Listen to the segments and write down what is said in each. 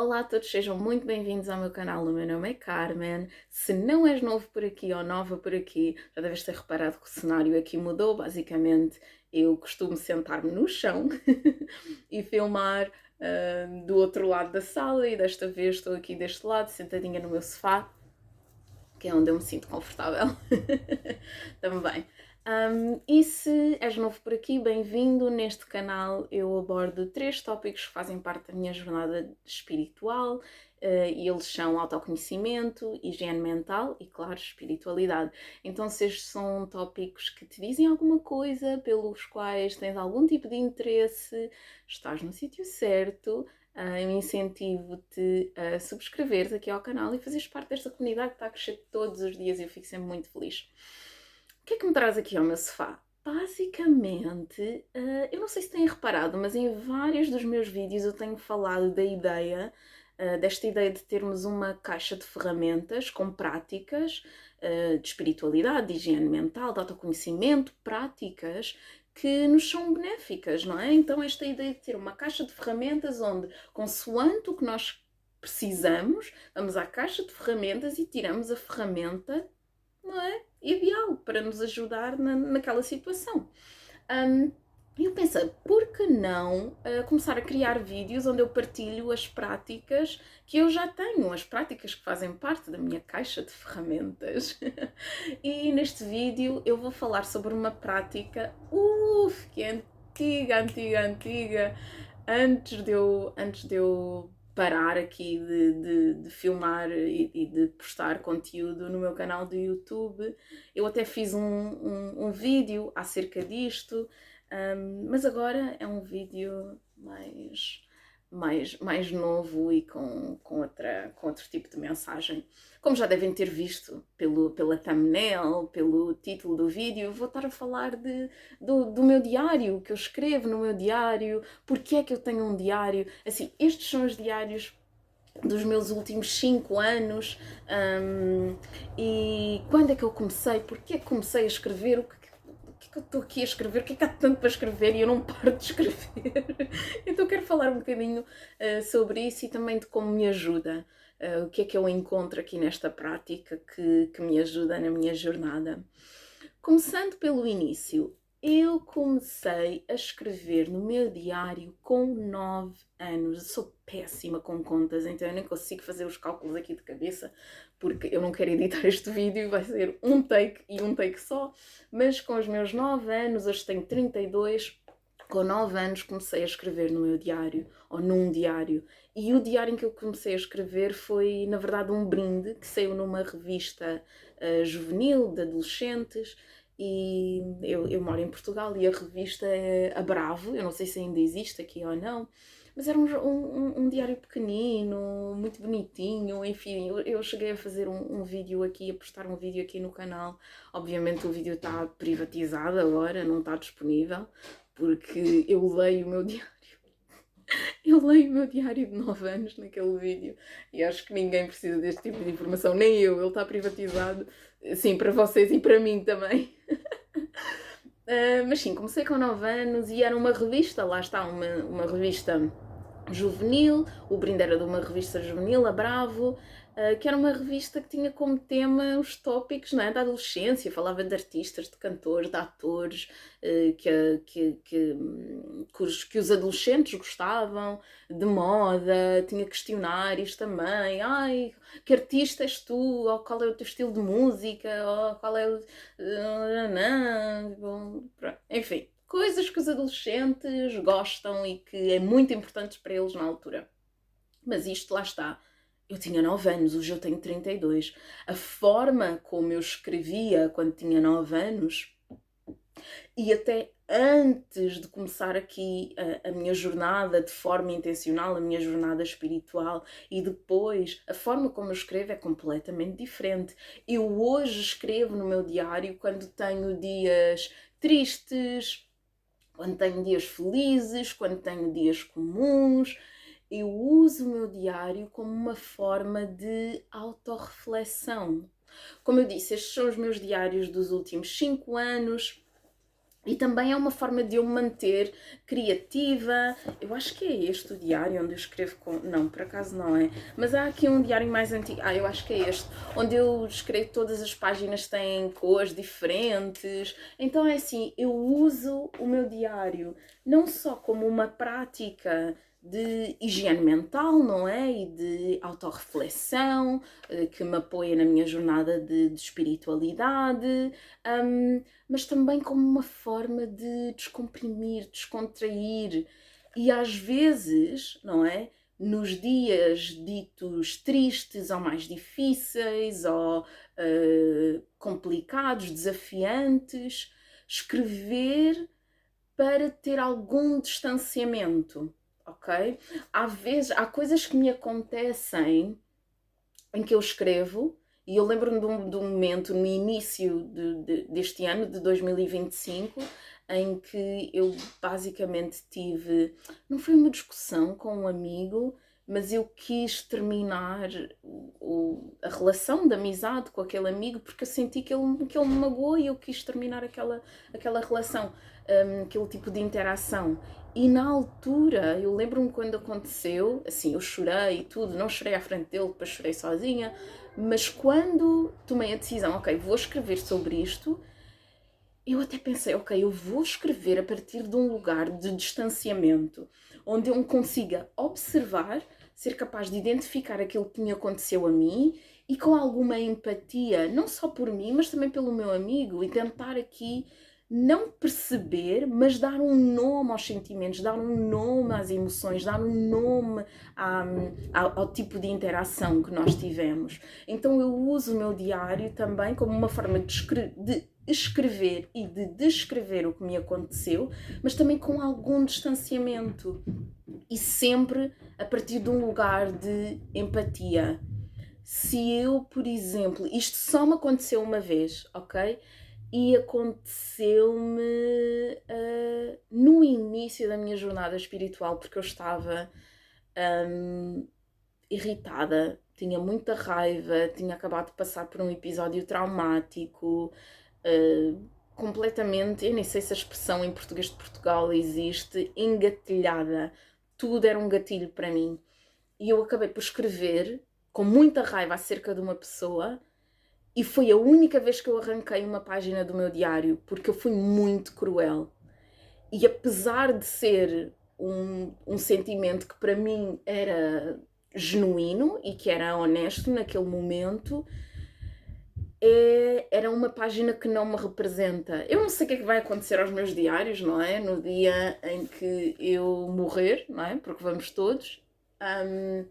Olá a todos, sejam muito bem-vindos ao meu canal. O meu nome é Carmen. Se não és novo por aqui ou nova por aqui, já deves ter reparado que o cenário aqui mudou. Basicamente, eu costumo sentar-me no chão e filmar do outro lado da sala, e desta vez estou aqui deste lado, sentadinha no meu sofá, que é onde eu me sinto confortável. Também. E se és novo por aqui, bem-vindo. Neste canal eu abordo 3 tópicos que fazem parte da minha jornada espiritual, e eles são autoconhecimento, higiene mental e, claro, espiritualidade. Então, se estes são tópicos que te dizem alguma coisa, pelos quais tens algum tipo de interesse, estás no sítio certo. Eu incentivo-te a subscreveres aqui ao canal e fazeres parte desta comunidade que está a crescer todos os dias, e eu fico sempre muito feliz. O que é que me traz aqui ao meu sofá? Basicamente, eu não sei se têm reparado, mas em vários dos meus vídeos eu tenho falado da ideia, desta ideia de termos uma caixa de ferramentas com práticas de espiritualidade, de higiene mental, de autoconhecimento, práticas que nos são benéficas, não é? Então esta ideia de ter uma caixa de ferramentas onde, consoante o que nós precisamos, vamos à caixa de ferramentas e tiramos a ferramenta, não é? Ideal para nos ajudar naquela situação. E eu pensei, por que não começar a criar vídeos onde eu partilho as práticas que eu já tenho, as práticas que fazem parte da minha caixa de ferramentas. E neste vídeo eu vou falar sobre uma prática, que é antiga, antes de eu parar aqui de filmar e de postar conteúdo no meu canal do YouTube. Eu até fiz um vídeo acerca disto, mas agora é um vídeo mais novo e com outro tipo de mensagem. Como já devem ter visto pela thumbnail, pelo título do vídeo, vou estar a falar do meu diário, que eu escrevo no meu diário, porque é que eu tenho um diário. Assim, estes são os diários dos meus últimos 5 anos, e quando é que eu comecei, porque é que comecei a escrever, o que é que eu estou aqui a escrever, o que é que há tanto para escrever e eu não paro de escrever. Então quero falar um bocadinho sobre isso e também de como me ajuda, o que é que eu encontro aqui nesta prática que me ajuda na minha jornada. Começando pelo início, eu comecei a escrever no meu diário com 9 anos. Eu sou péssima com contas, então eu nem consigo fazer os cálculos aqui de cabeça, porque eu não quero editar este vídeo, vai ser um take e um take só. Mas com os meus 9 anos, hoje tenho 32, com 9 anos comecei a escrever no meu diário, ou num diário. E o diário em que eu comecei a escrever foi, na verdade, um brinde que saiu numa revista juvenil, de adolescentes. E eu moro em Portugal e a revista é a Bravo, eu não sei se ainda existe aqui ou não, mas era um diário pequenino, muito bonitinho. Enfim, eu cheguei a fazer um vídeo aqui, a postar um vídeo aqui no canal. Obviamente o vídeo está privatizado agora, não está disponível, porque eu leio o meu diário. Eu leio o meu diário de 9 anos naquele vídeo e acho que ninguém precisa deste tipo de informação, nem eu. Ele está privatizado, sim, para vocês e para mim também. Mas sim, comecei com 9 anos e era uma revista, lá está, uma revista juvenil. O brinde era de uma revista juvenil, a Bravo, que era uma revista que tinha como tema os tópicos, não é, da adolescência. Falava de artistas, de cantores, de atores, que os adolescentes gostavam, de moda. Tinha questionários também. Ai, que artista és tu? Ou qual é o teu estilo de música? Ou qual é o... Enfim, coisas que os adolescentes gostam e que é muito importante para eles na altura. Mas isto, lá está, eu tinha 9 anos, hoje eu tenho 32. A forma como eu escrevia quando tinha 9 anos, e até antes de começar aqui a minha jornada de forma intencional, a minha jornada espiritual, e depois a forma como eu escrevo é completamente diferente. Eu hoje escrevo no meu diário quando tenho dias tristes, quando tenho dias felizes, quando tenho dias comuns. Eu uso o meu diário como uma forma de autorreflexão. Como eu disse, estes são os meus diários dos últimos 5 anos. E também é uma forma de eu me manter criativa. Eu acho que é este o diário onde eu escrevo com... Não, por acaso não é. Mas há aqui um diário mais antigo. Eu acho que é este. Onde eu escrevo todas as páginas têm cores diferentes. Então é assim, eu uso o meu diário não só como uma prática de higiene mental, não é? E de autorreflexão, que me apoia na minha jornada de espiritualidade. Mas também como uma forma de descomprimir, descontrair e às vezes, não é? Nos dias ditos tristes ou mais difíceis ou complicados, desafiantes, escrever para ter algum distanciamento, ok? Há coisas que me acontecem em que eu escrevo, e eu lembro-me de um momento no início deste ano, de 2025, em que eu basicamente tive. Não foi uma discussão com um amigo, mas eu quis terminar a relação de amizade com aquele amigo porque eu senti que ele me magoou e eu quis terminar aquela relação, aquele tipo de interação. E na altura, eu lembro-me quando aconteceu, assim, eu chorei e tudo, não chorei à frente dele, depois chorei sozinha, mas quando tomei a decisão, ok, vou escrever sobre isto, eu até pensei, ok, eu vou escrever a partir de um lugar de distanciamento, onde eu me consiga observar, ser capaz de identificar aquilo que me aconteceu a mim e com alguma empatia, não só por mim, mas também pelo meu amigo, e tentar aqui não perceber, mas dar um nome aos sentimentos, dar um nome às emoções, dar um nome ao tipo de interação que nós tivemos. Então eu uso o meu diário também como uma forma de escrever e de descrever o que me aconteceu, mas também com algum distanciamento e sempre a partir de um lugar de empatia. Se eu, por exemplo, isto só me aconteceu uma vez, ok? E aconteceu-me no início da minha jornada espiritual, porque eu estava irritada, tinha muita raiva, tinha acabado de passar por um episódio traumático, completamente, eu nem sei se a expressão em português de Portugal existe, engatilhada. Tudo era um gatilho para mim. E eu acabei por escrever com muita raiva acerca de uma pessoa e foi a única vez que eu arranquei uma página do meu diário, porque eu fui muito cruel. E apesar de ser um sentimento que para mim era genuíno e que era honesto naquele momento, era uma página que não me representa. Eu não sei o que é que vai acontecer aos meus diários, não é? No dia em que eu morrer, não é? Porque vamos todos. Um,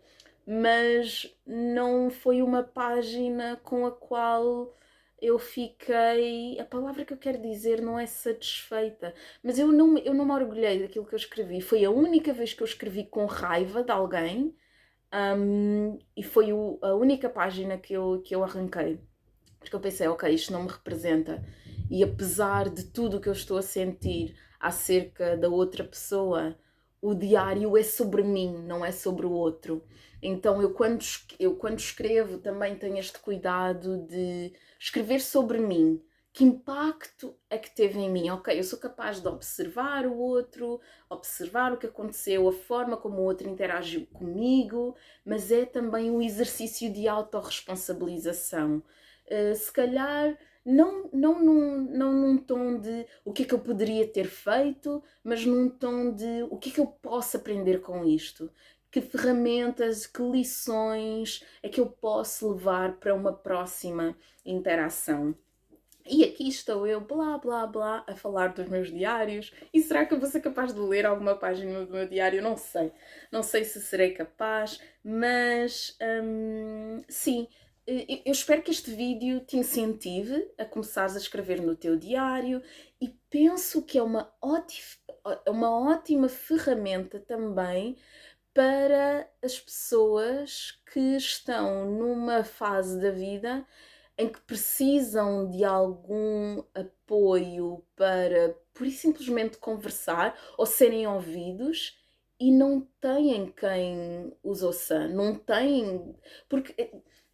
mas não foi uma página com a qual eu fiquei. A palavra que eu quero dizer não é satisfeita, mas eu não me orgulhei daquilo que eu escrevi. Foi a única vez que eu escrevi com raiva de alguém, e foi a única página que eu arranquei. Porque eu pensei, ok, isto não me representa. E apesar de tudo o que eu estou a sentir acerca da outra pessoa, o diário é sobre mim, não é sobre o outro. Então eu quando escrevo também tenho este cuidado de escrever sobre mim. Que impacto é que teve em mim? Ok, eu sou capaz de observar o outro, observar o que aconteceu, a forma como o outro interagiu comigo, mas é também um exercício de autorresponsabilização. Se calhar não num tom de o que é que eu poderia ter feito, mas num tom de o que é que eu posso aprender com isto. Que ferramentas, que lições é que eu posso levar para uma próxima interação. E aqui estou eu, blá blá blá, a falar dos meus diários. E será que eu vou ser capaz de ler alguma página do meu diário? Não sei. Não sei se serei capaz, mas sim. Eu espero que este vídeo te incentive a começares a escrever no teu diário e penso que é uma ótima ferramenta também para as pessoas que estão numa fase da vida em que precisam de algum apoio para, por simplesmente, conversar ou serem ouvidos e não têm quem os ouça, não têm. Porque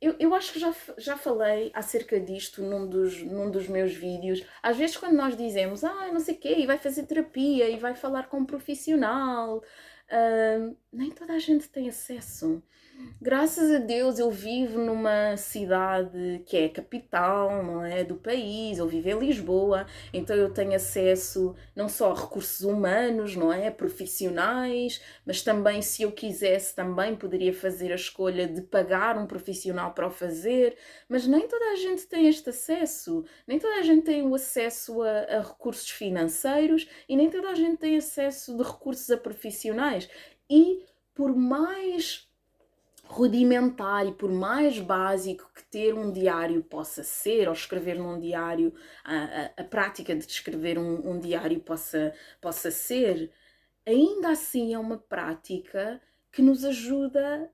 eu acho que já falei acerca disto num dos meus vídeos. Às vezes, quando nós dizemos, não sei o quê, e vai fazer terapia e vai falar com um profissional, nem toda a gente tem acesso. Graças a Deus eu vivo numa cidade que é a capital, não é, do país, eu vivo em Lisboa, então eu tenho acesso não só a recursos humanos, não é, profissionais, mas também se eu quisesse também poderia fazer a escolha de pagar um profissional para o fazer, mas nem toda a gente tem este acesso, nem toda a gente tem o acesso a recursos financeiros e nem toda a gente tem acesso de recursos a profissionais e por mais rudimentar e por mais básico que ter um diário possa ser, ou escrever num diário, a prática de escrever um diário possa ser, ainda assim é uma prática que nos ajuda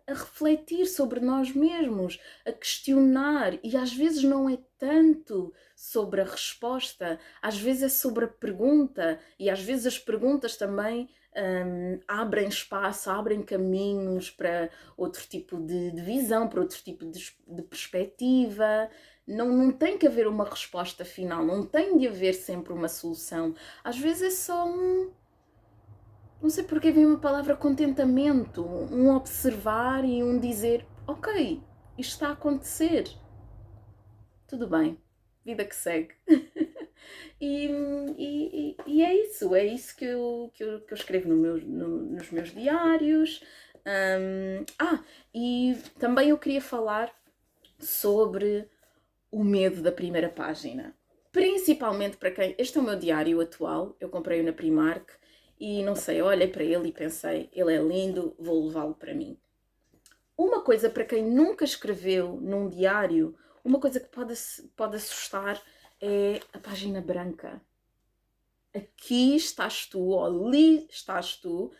a refletir sobre nós mesmos, a questionar, e às vezes não é tanto sobre a resposta, às vezes é sobre a pergunta, e às vezes as perguntas também abrem espaço, abrem caminhos para outro tipo de visão, para outro tipo de perspectiva. Não tem que haver uma resposta final, não tem de haver sempre uma solução. Às vezes é só não sei porque vem uma palavra contentamento, um observar e um dizer, ok, isto está a acontecer, tudo bem, vida que segue. E é isso que eu escrevo nos meus diários. E também eu queria falar sobre o medo da primeira página. Principalmente para quem... Este é o meu diário atual, eu comprei-o na Primark e não sei, olhei para ele e pensei, ele é lindo, vou levá-lo para mim. Uma coisa para quem nunca escreveu num diário, uma coisa que pode assustar é a página branca. Aqui estás tu, ou ali estás tu,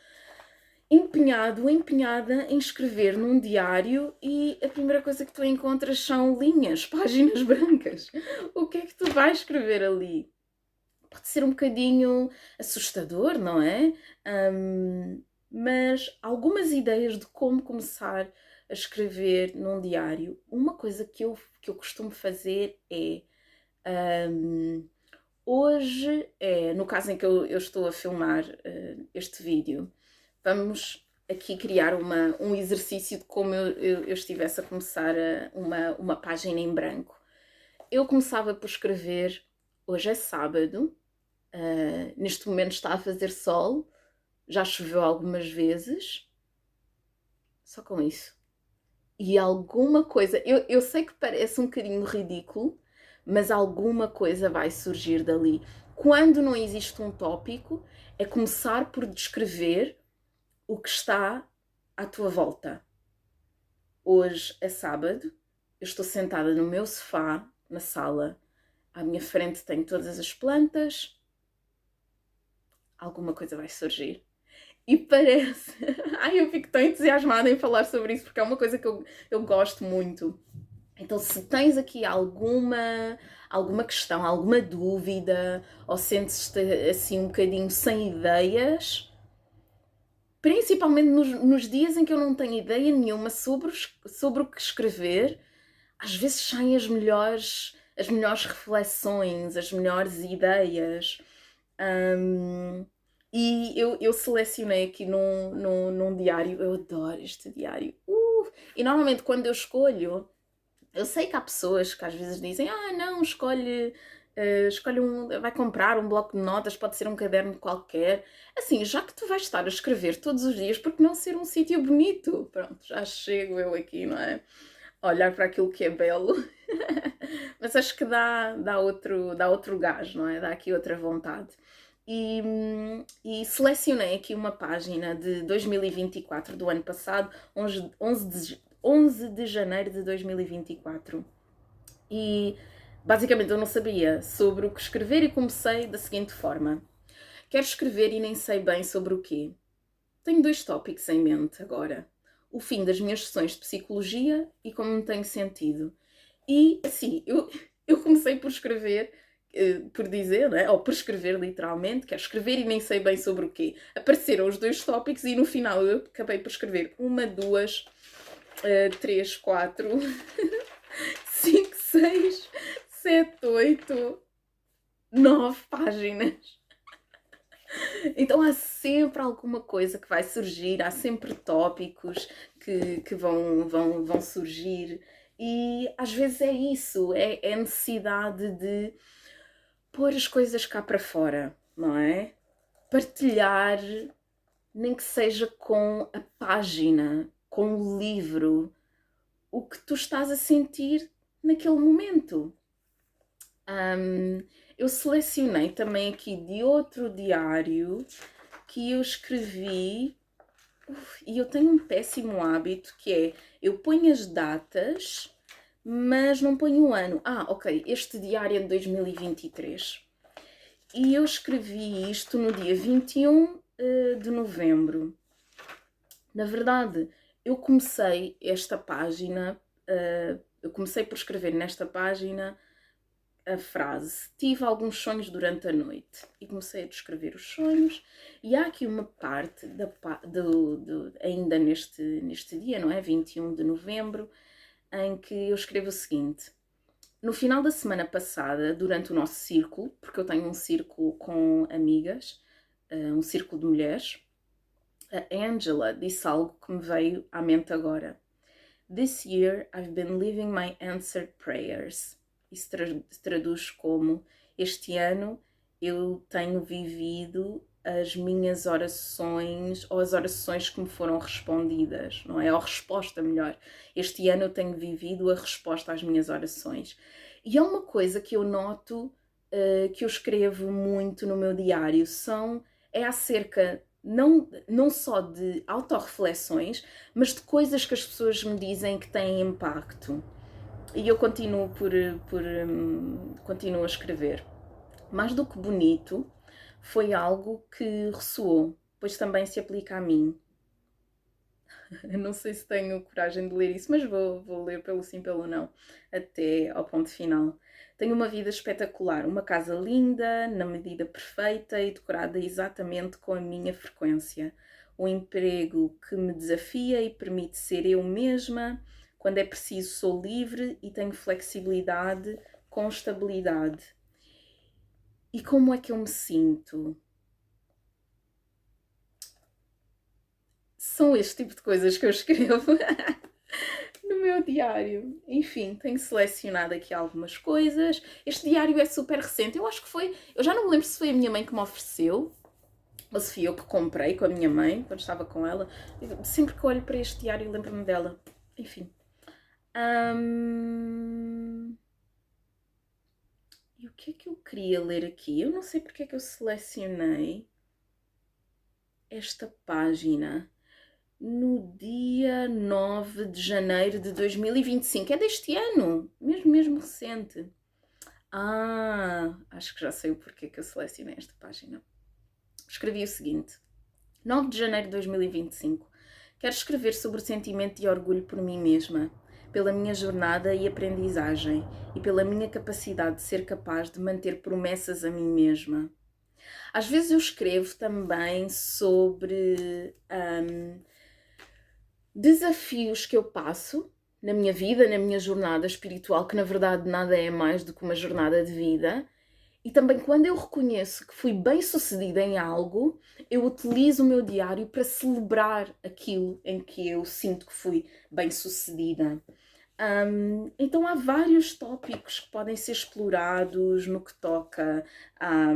empenhada em escrever num diário e a primeira coisa que tu encontras são linhas, páginas brancas. O que é que tu vais escrever ali? Pode ser um bocadinho assustador, não é? Mas algumas ideias de como começar a escrever num diário. Uma coisa que eu costumo fazer é... hoje, no caso em que eu estou a filmar este vídeo, vamos aqui criar um exercício de como eu estivesse a começar uma página em branco. Eu começava por escrever, hoje é sábado, neste momento está a fazer sol, já choveu algumas vezes, só com isso. E alguma coisa, eu sei que parece um bocadinho ridículo, mas alguma coisa vai surgir dali. Quando não existe um tópico, é começar por descrever o que está à tua volta. Hoje é sábado, eu estou sentada no meu sofá, na sala, à minha frente tenho todas as plantas, alguma coisa vai surgir. E parece... Ai, eu fico tão entusiasmada em falar sobre isso porque é uma coisa que eu gosto muito. Então, se tens aqui alguma questão, alguma dúvida, ou sentes-te assim um bocadinho sem ideias, principalmente nos dias em que eu não tenho ideia nenhuma sobre o que escrever, às vezes saem as melhores reflexões, as melhores ideias. E eu selecionei aqui num diário, eu adoro este diário. E normalmente quando eu escolho, eu sei que há pessoas que às vezes dizem, não, escolhe vai comprar um bloco de notas, pode ser um caderno qualquer. Assim, já que tu vais estar a escrever todos os dias, por que não ser um sítio bonito? Pronto, já chego eu aqui, não é? A olhar para aquilo que é belo. Mas acho que dá outro gás, não é? Dá aqui outra vontade. E selecionei aqui uma página de 2024, do ano passado, 11 de janeiro de 2024. E basicamente eu não sabia sobre o que escrever e comecei da seguinte forma. Quero escrever e nem sei bem sobre o quê. Tenho 2 tópicos em mente agora. O fim das minhas sessões de psicologia e como me tenho sentido. E assim, eu comecei por escrever por dizer, não é? Ou por escrever literalmente, quero escrever e nem sei bem sobre o quê. Apareceram os dois tópicos e no final eu acabei por escrever 1, 2, 3, 4, 5, 6, 7, 8, 9 páginas. Então há sempre alguma coisa que vai surgir, há sempre tópicos que vão surgir e às vezes é isso, é a necessidade de pôr as coisas cá para fora, não é? Partilhar, nem que seja com a página, com o livro, o que tu estás a sentir naquele momento. Eu selecionei também aqui de outro diário que eu escrevi e eu tenho um péssimo hábito que é, eu ponho as datas, mas não ponho o ano. Ok, este diário é de 2023. E eu escrevi isto no dia 21 de novembro. Na verdade, eu comecei esta página, eu comecei por escrever nesta página a frase: tive alguns sonhos durante a noite, e comecei a descrever os sonhos, e há aqui uma parte ainda neste dia, não é? 21 de novembro, em que eu escrevo o seguinte: no final da semana passada, durante o nosso círculo, porque eu tenho um círculo com amigas, um círculo de mulheres, a Angela disse algo que me veio à mente agora. This year I've been living my answered prayers. Isso traduz como: este ano eu tenho vivido as minhas orações, ou as orações que me foram respondidas, não é? Ou resposta, melhor. Este ano eu tenho vivido a resposta às minhas orações. E é uma coisa que eu noto, que eu escrevo muito no meu diário, é acerca não só de autorreflexões, mas de coisas que as pessoas me dizem que têm impacto. E eu continuo a escrever. Mais do que bonito, foi algo que ressoou, pois também se aplica a mim. Não sei se tenho coragem de ler isso, mas vou ler pelo sim, pelo não, até ao ponto final. Tenho uma vida espetacular, uma casa linda, na medida perfeita e decorada exatamente com a minha frequência. Um emprego que me desafia e permite ser eu mesma. Quando é preciso, sou livre e tenho flexibilidade com estabilidade. E como é que eu me sinto? São este tipo de coisas que eu escrevo no meu diário. Enfim, tenho selecionado aqui algumas coisas. Este diário é super recente. Eu acho que foi... Eu já não me lembro se foi a minha mãe que me ofereceu ou se fui eu que comprei com a minha mãe, quando estava com ela. Sempre que olho para este diário lembro-me dela. Enfim. E o que é que eu queria ler aqui? Eu não sei porque é que eu selecionei esta página no dia 9 de janeiro de 2025. É deste ano, mesmo recente. Acho que já sei o porquê que eu selecionei esta página. Escrevi o seguinte: 9 de janeiro de 2025. Quero escrever sobre o sentimento de orgulho por mim mesma, pela minha jornada e aprendizagem e pela minha capacidade de ser capaz de manter promessas a mim mesma. Às vezes eu escrevo também sobre desafios que eu passo na minha vida, na minha jornada espiritual, que na verdade nada é mais do que uma jornada de vida. E também quando eu reconheço que fui bem sucedida em algo, eu utilizo o meu diário para celebrar aquilo em que eu sinto que fui bem sucedida. Então há vários tópicos que podem ser explorados no que toca a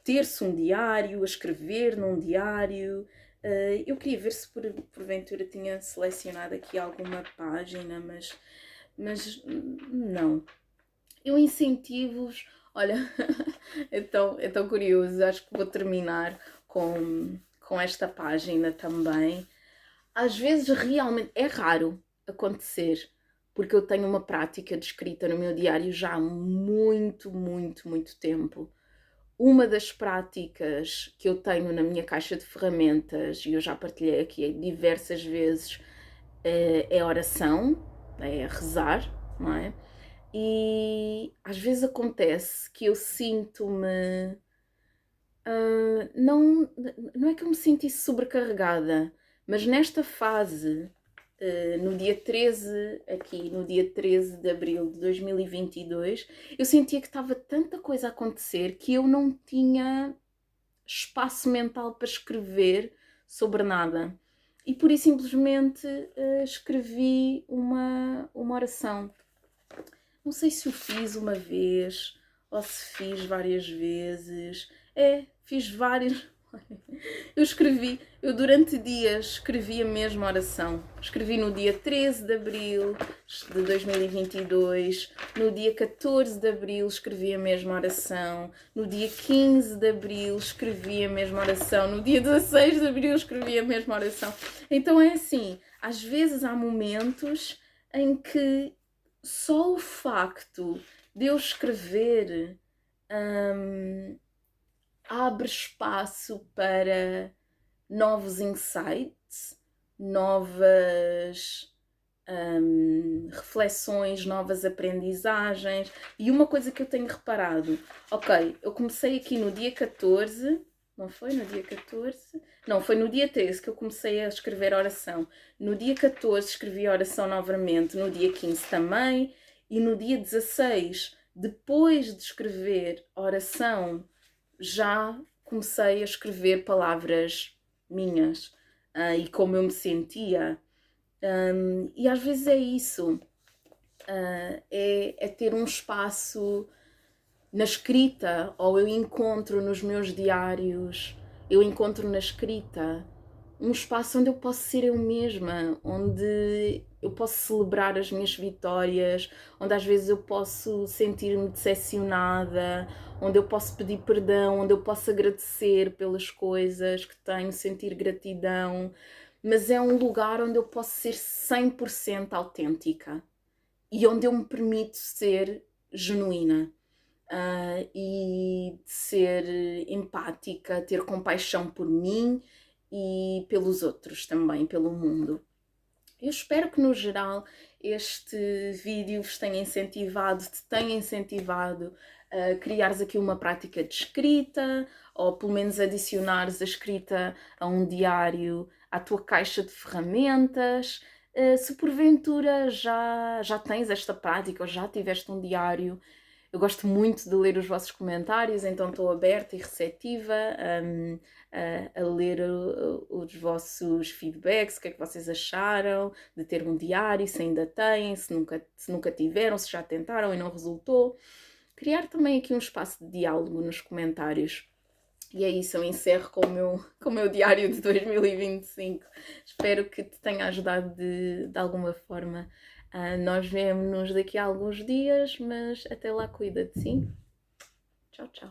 ter-se um diário, a escrever num diário. Eu queria ver se porventura tinha selecionado aqui alguma página, mas não. Eu incentivo-vos, olha, é tão curioso, acho que vou terminar com esta página também. Às vezes realmente é raro acontecer, porque eu tenho uma prática de escrita no meu diário já há muito tempo. Uma das práticas que eu tenho na minha caixa de ferramentas, e eu já partilhei aqui diversas vezes, é oração, é rezar, não é? E às vezes acontece que eu sinto-me. Não é que eu me sentisse sobrecarregada, mas nesta fase, no dia 13, aqui no dia 13 de abril de 2022, eu sentia que estava tanta coisa a acontecer que eu não tinha espaço mental para escrever sobre nada. E por isso simplesmente escrevi uma oração. Não sei se o fiz uma vez ou se fiz várias vezes. Fiz várias. Eu durante dias escrevi a mesma oração. Escrevi no dia 13 de abril de 2022, no dia 14 de abril escrevi a mesma oração, no dia 15 de abril escrevi a mesma oração, no dia 16 de abril escrevi a mesma oração. Então é assim, às vezes há momentos em que só o facto de eu escrever abre espaço para novos insights, novas reflexões, novas aprendizagens. E uma coisa que eu tenho reparado, ok, eu comecei aqui no dia 14, não foi no dia 14? Não, foi no dia 13 que eu comecei a escrever a oração. No dia 14 escrevi a oração novamente, no dia 15 também, e no dia 16, depois de escrever a oração, já comecei a escrever palavras minhas e como eu me sentia. E às vezes é isso, é ter um espaço na escrita, ou eu encontro nos meus diários, eu encontro na escrita um espaço onde eu posso ser eu mesma, onde eu posso celebrar as minhas vitórias, onde às vezes eu posso sentir-me decepcionada, onde eu posso pedir perdão, onde eu posso agradecer pelas coisas que tenho, sentir gratidão, mas é um lugar onde eu posso ser 100% autêntica e onde eu me permito ser genuína. E ser empática, ter compaixão por mim e pelos outros também, pelo mundo. Eu espero que no geral este vídeo vos tenha incentivado, te tenha incentivado a criares aqui uma prática de escrita, ou pelo menos adicionares a escrita a um diário à tua caixa de ferramentas. Se porventura já tens esta prática ou já tiveste um diário, eu gosto muito de ler os vossos comentários, então estou aberta e receptiva a ler os vossos feedbacks, o que é que vocês acharam de ter um diário, se ainda têm, se nunca tiveram, se já tentaram e não resultou. Criar também aqui um espaço de diálogo nos comentários. E é isso, eu encerro com o meu diário de 2025. Espero que te tenha ajudado de alguma forma. Nós vemo-nos daqui a alguns dias, mas até lá cuida-te, sim? Tchau, tchau.